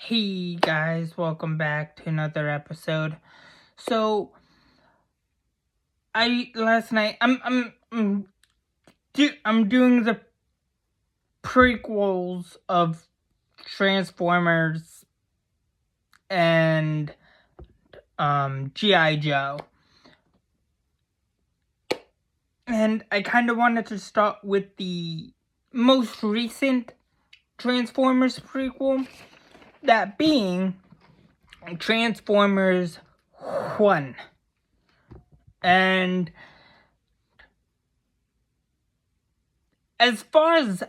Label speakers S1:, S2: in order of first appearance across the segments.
S1: Hey guys, welcome back to another episode. So, last night I'm doing the prequels of Transformers and G.I. Joe. And I kind of wanted to start with the most recent Transformers prequel, that being Transformers 1. And as far as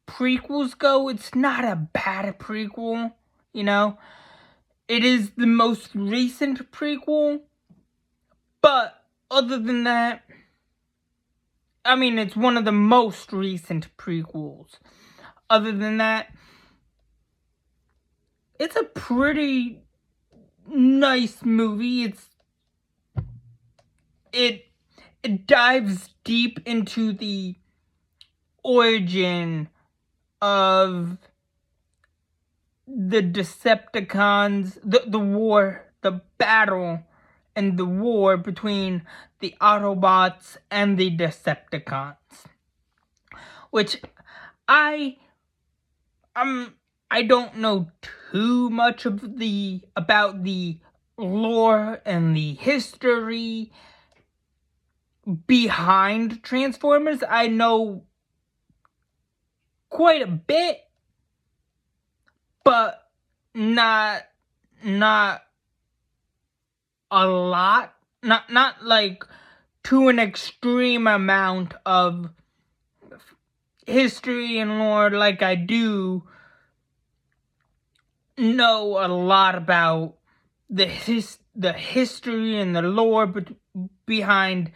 S1: prequels go, it's not a bad prequel, It is the most recent prequel, but other than that, it's one of the most recent prequels. Other than that, it's a pretty nice movie. It dives deep into the origin of the Decepticons, the war, the battle, and the war between the Autobots and the Decepticons. Which I don't know too much about the lore and the history behind Transformers. I know quite a bit, but not a lot. Not like to an extreme amount of history and lore like I do know a lot about the history and the lore behind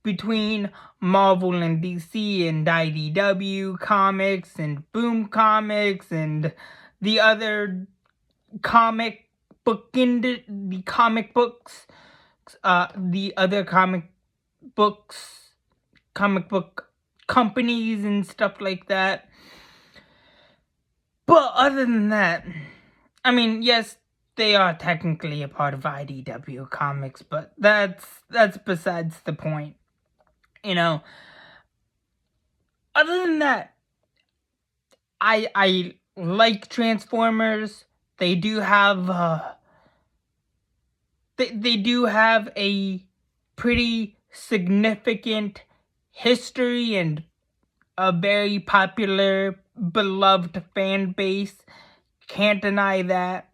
S1: between Marvel and DC and IDW comics and Boom Comics and the other comic book the comic books, the other comic book companies and stuff like that. But other than that, yes, they are technically a part of IDW Comics, but that's besides the point. Other than that, I like Transformers. They do have they do have a pretty significant history and a very popular, beloved fan base. Can't deny that,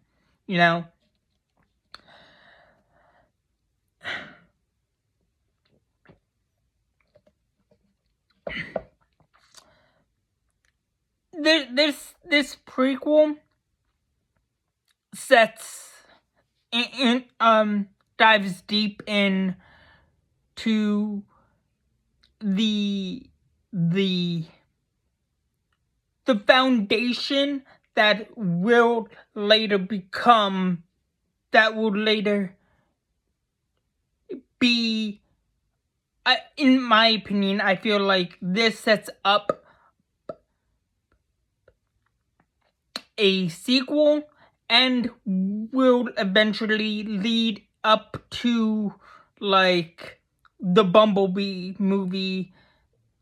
S1: This prequel sets dives deep in to the foundation that will later be, in my opinion, I feel like this sets up a sequel and will eventually lead up to like the Bumblebee movie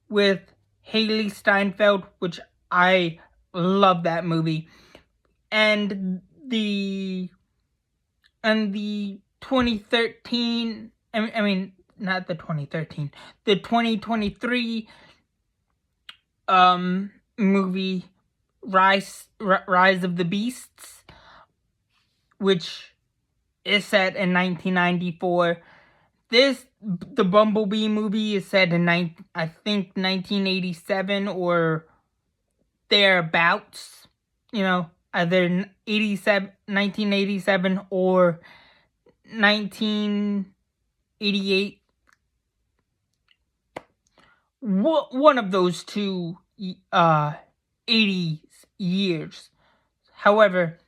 S1: with Haley Steinfeld, which I love that movie, and the 2013, not the 2013, the 2023 movie Rise of the Beasts, which is set in 1994. The Bumblebee movie is set in I think 1987 or thereabouts. Either 1987 or 1988. One of those two 80s years. However,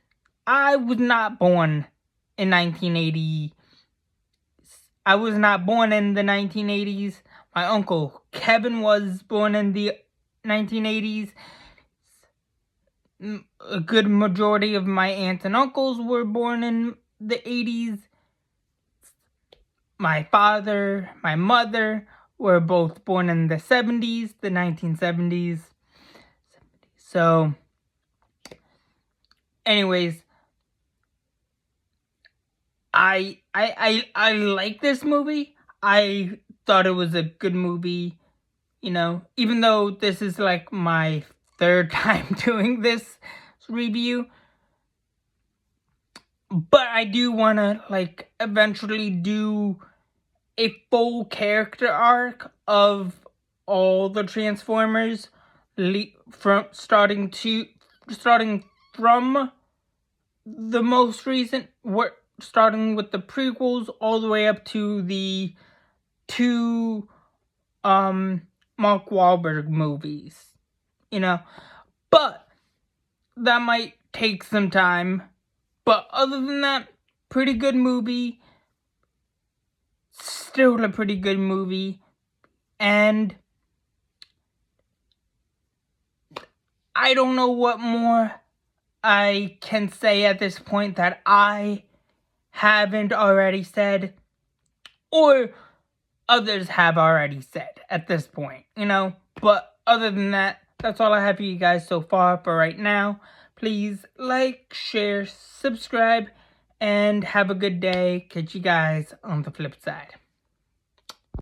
S1: I was not born in 1980. I was not born in the 1980s. My uncle Kevin was born in the 1980s. a good majority of my aunts and uncles were born in the 80s. My father, my mother were both born in the 70s, the 1970s. So, anyways, I like this movie. I thought it was a good movie, you know, even though this is like my third time doing this review. But I do want to like eventually do a full character arc of all the Transformers starting from the most recent, starting with the prequels all the way up to the two Mark Wahlberg movies, you know. But that might take some time. But other than that, pretty good movie. Still a pretty good movie. And I don't know what more I can say at this point that I haven't already said, or others have already said at this point, you know. But other than that, that's all I have for you guys so far for right now. Please like, share, subscribe, and have a good day. Catch you guys on the flip side.